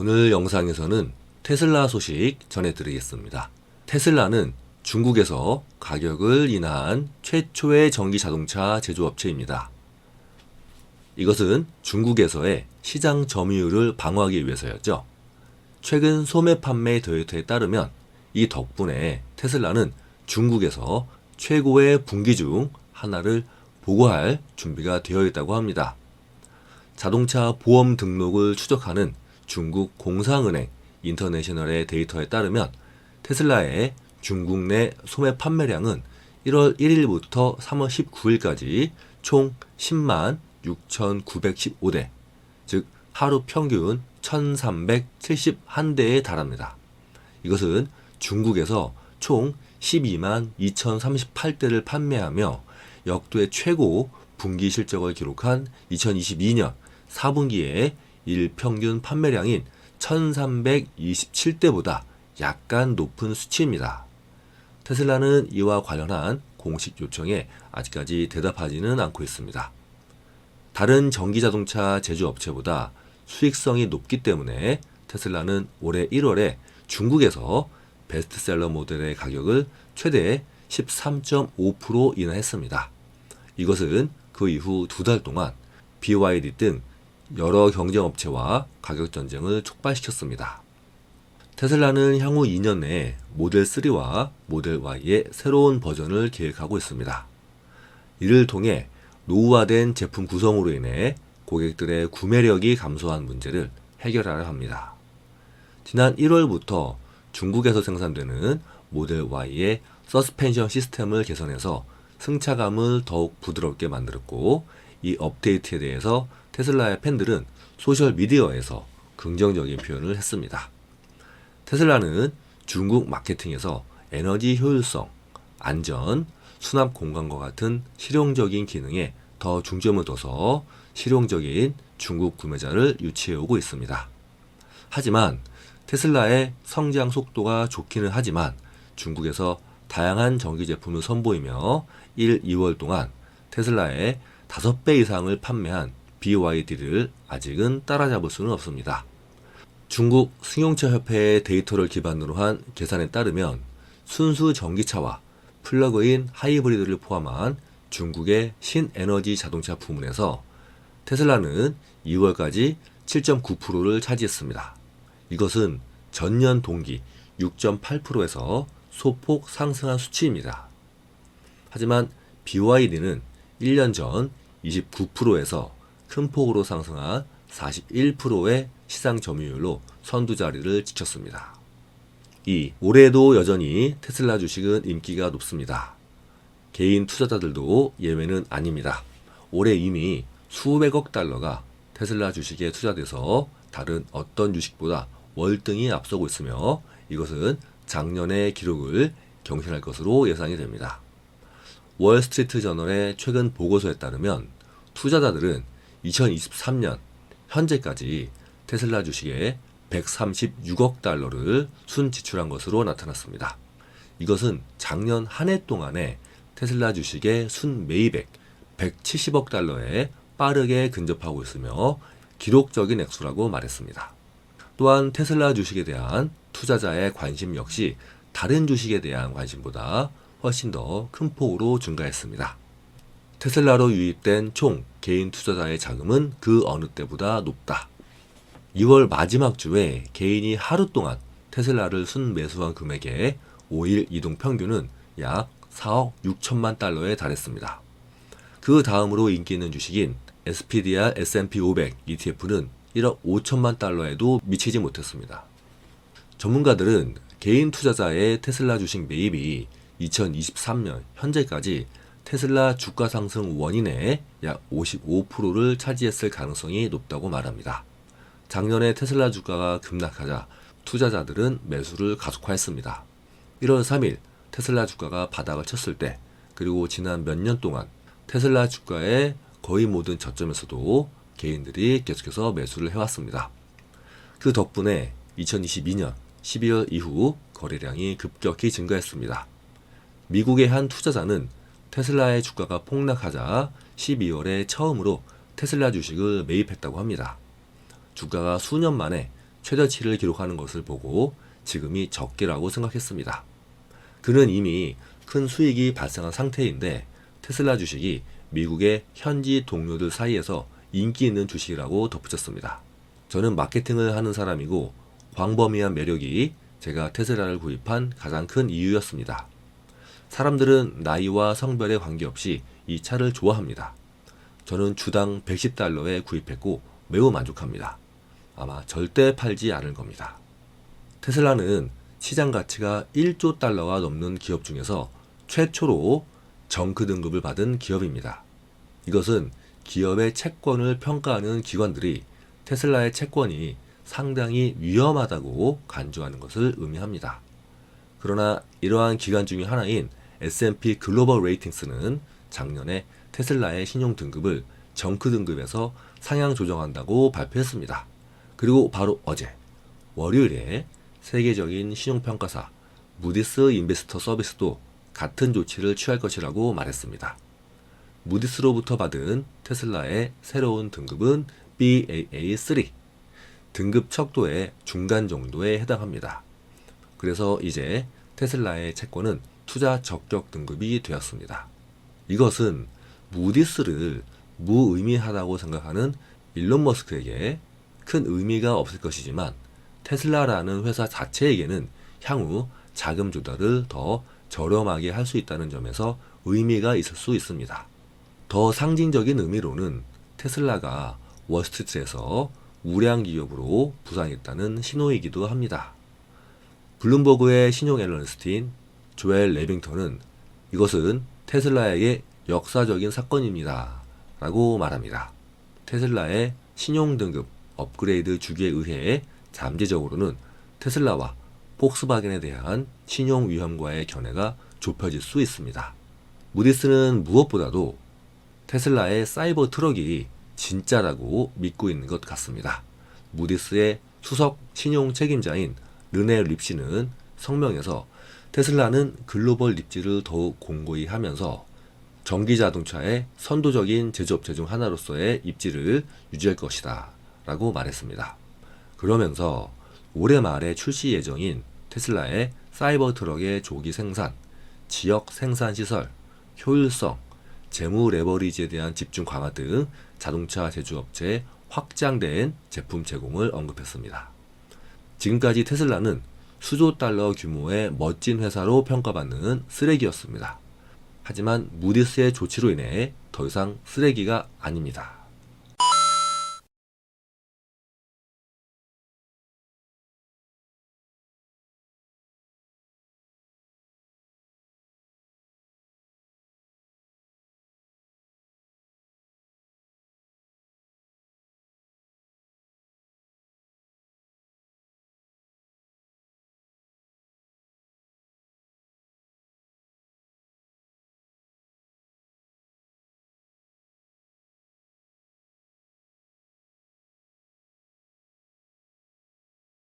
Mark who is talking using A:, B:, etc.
A: 오늘 영상에서는 테슬라 소식 전해드리겠습니다. 테슬라는 중국에서 가격을 인하한 최초의 전기 자동차 제조업체입니다. 이것은 중국에서의 시장 점유율을 방어하기 위해서였죠. 최근 소매 판매 데이터에 따르면 이 덕분에 테슬라는 중국에서 최고의 분기 중 하나를 보고할 준비가 되어 있다고 합니다. 자동차 보험 등록을 추적하는 중국 공상은행 인터내셔널의 데이터에 따르면 테슬라의 중국 내 소매 판매량은 1월 1일부터 3월 19일까지 총 10만 6,915대, 즉 하루 평균 1,371대에 달합니다. 이것은 중국에서 총 12만 2,038대를 판매하며 역대 최고 분기 실적을 기록한 2022년 4분기의 일평균 판매량인 1,327대보다 약간 높은 수치입니다. 테슬라는 이와 관련한 공식 요청에 아직까지 대답하지는 않고 있습니다. 다른 전기자동차 제조업체보다 수익성이 높기 때문에 테슬라는 올해 1월에 중국에서 베스트셀러 모델의 가격을 최대 13.5% 인하했습니다. 이것은 그 이후 2달 동안 BYD 등 여러 경쟁업체와 가격 전쟁을 촉발시켰습니다. 테슬라는 향후 2년 내에 모델 3와 모델 Y의 새로운 버전을 계획하고 있습니다. 이를 통해 노후화된 제품 구성으로 인해 고객들의 구매력이 감소한 문제를 해결하려 합니다. 지난 1월부터 중국에서 생산되는 모델 Y의 서스펜션 시스템을 개선해서 승차감을 더욱 부드럽게 만들었고, 이 업데이트에 대해서 테슬라의 팬들은 소셜미디어에서 긍정적인 표현을 했습니다. 테슬라는 중국 마케팅에서 에너지 효율성, 안전, 수납 공간과 같은 실용적인 기능에 더 중점을 둬서 실용적인 중국 구매자를 유치해오고 있습니다. 하지만 테슬라의 성장 속도가 좋기는 하지만 중국에서 다양한 전기 제품을 선보이며 1, 2월 동안 테슬라의 5배 이상을 판매한 BYD를 아직은 따라잡을 수는 없습니다. 중국 승용차 협회의 데이터를 기반으로 한 계산에 따르면 순수 전기차와 플러그인 하이브리드를 포함한 중국의 신에너지 자동차 부문에서 테슬라는 2월까지 7.9%를 차지했습니다. 이것은 전년 동기 6.8%에서 소폭 상승한 수치입니다. 하지만 BYD는 1년 전 29%에서 큰 폭으로 상승한 41%의 시장 점유율로 선두 자리를 지켰습니다. 올해도 여전히 테슬라 주식은 인기가 높습니다. 개인 투자자들도 예외는 아닙니다. 올해 이미 수백억 달러가 테슬라 주식에 투자돼서 다른 어떤 주식보다 월등히 앞서고 있으며 이것은 작년의 기록을 경신할 것으로 예상이 됩니다. 월스트리트 저널의 최근 보고서에 따르면 투자자들은 2023년 현재까지 테슬라 주식에 136억 달러를 순지출한 것으로 나타났습니다. 이것은 작년 한 해 동안에 테슬라 주식의 순매입액 170억 달러에 빠르게 근접하고 있으며 기록적인 액수라고 말했습니다. 또한 테슬라 주식에 대한 투자자의 관심 역시 다른 주식에 대한 관심보다 훨씬 더 큰 폭으로 증가했습니다. 테슬라로 유입된 총 개인 투자자의 자금은 그 어느 때보다 높다. 2월 마지막 주에 개인이 하루 동안 테슬라를 순매수한 금액의 5일 이동 평균은 약 4억 6천만 달러에 달했습니다. 그 다음으로 인기 있는 주식인 SPDR S&P 500 ETF는 1억 5천만 달러에도 미치지 못했습니다. 전문가들은 개인 투자자의 테슬라 주식 매입이 2023년 현재까지 테슬라 주가 상승 원인의 약 55%를 차지했을 가능성이 높다고 말합니다. 작년에 테슬라 주가가 급락하자 투자자들은 매수를 가속화했습니다. 1월 3일 테슬라 주가가 바닥을 쳤을 때, 그리고 지난 몇 년 동안 테슬라 주가의 거의 모든 저점에서도 개인들이 계속해서 매수를 해왔습니다. 그 덕분에 2022년 12월 이후 거래량이 급격히 증가했습니다. 미국의 한 투자자는 테슬라의 주가가 폭락하자 12월에 처음으로 테슬라 주식을 매입했다고 합니다. 주가가 수년 만에 최저치를 기록하는 것을 보고 지금이 적기라고 생각했습니다. 그는 이미 큰 수익이 발생한 상태인데 테슬라 주식이 미국의 현지 동료들 사이에서 인기 있는 주식이라고 덧붙였습니다. 저는 마케팅을 하는 사람이고 광범위한 매력이 제가 테슬라를 구입한 가장 큰 이유였습니다. 사람들은 나이와 성별에 관계없이 이 차를 좋아합니다. 저는 주당 $110에 구입했고 매우 만족합니다. 아마 절대 팔지 않을 겁니다. 테슬라는 시장 가치가 1조 달러가 넘는 기업 중에서 최초로 정크 등급을 받은 기업입니다. 이것은 기업의 채권을 평가하는 기관들이 테슬라의 채권이 상당히 위험하다고 간주하는 것을 의미합니다. 그러나 이러한 기관 중의 하나인 S&P 글로벌 레이팅스는 작년에 테슬라의 신용 등급을 정크 등급에서 상향 조정한다고 발표했습니다. 그리고 바로 어제 월요일에 세계적인 신용평가사 무디스 인베스터 서비스도 같은 조치를 취할 것이라고 말했습니다. 무디스로부터 받은 테슬라의 새로운 등급은 Baa3, 등급 척도의 중간 정도에 해당합니다. 그래서 이제 테슬라의 채권은 투자 적격 등급이 되었습니다. 이것은 무디스를 무의미하다고 생각하는 일론 머스크에게 큰 의미가 없을 것이지만 테슬라라는 회사 자체에게는 향후 자금 조달을 더 저렴하게 할 수 있다는 점에서 의미가 있을 수 있습니다. 더 상징적인 의미로는 테슬라가 월스트리트에서 우량 기업으로 부상했다는 신호이기도 합니다. 블룸버그의 신용 애널리스트인 조엘 레빙턴은 이것은 테슬라에게 역사적인 사건입니다 라고 말합니다. 테슬라의 신용 등급 업그레이드 주기에 의해 잠재적으로는 테슬라와 폭스바겐에 대한 신용 위험과의 견해가 좁혀질 수 있습니다. 무디스는 무엇보다도 테슬라의 사이버 트럭이 진짜라고 믿고 있는 것 같습니다. 무디스의 수석 신용 책임자인 르네 립시는 성명에서 테슬라는 글로벌 입지를 더욱 공고히 하면서 전기 자동차의 선도적인 제조업체 중 하나로서의 입지를 유지할 것이다 라고 말했습니다. 그러면서 올해 말에 출시 예정인 테슬라의 사이버 트럭의 조기 생산, 지역 생산 시설, 효율성, 재무 레버리지에 대한 집중 강화 등 자동차 제조업체의 확장된 제품 제공을 언급했습니다. 지금까지 테슬라는 수조 달러 규모의 멋진 회사로 평가받는 쓰레기였습니다. 하지만 무디스의 조치로 인해 더 이상 쓰레기가 아닙니다.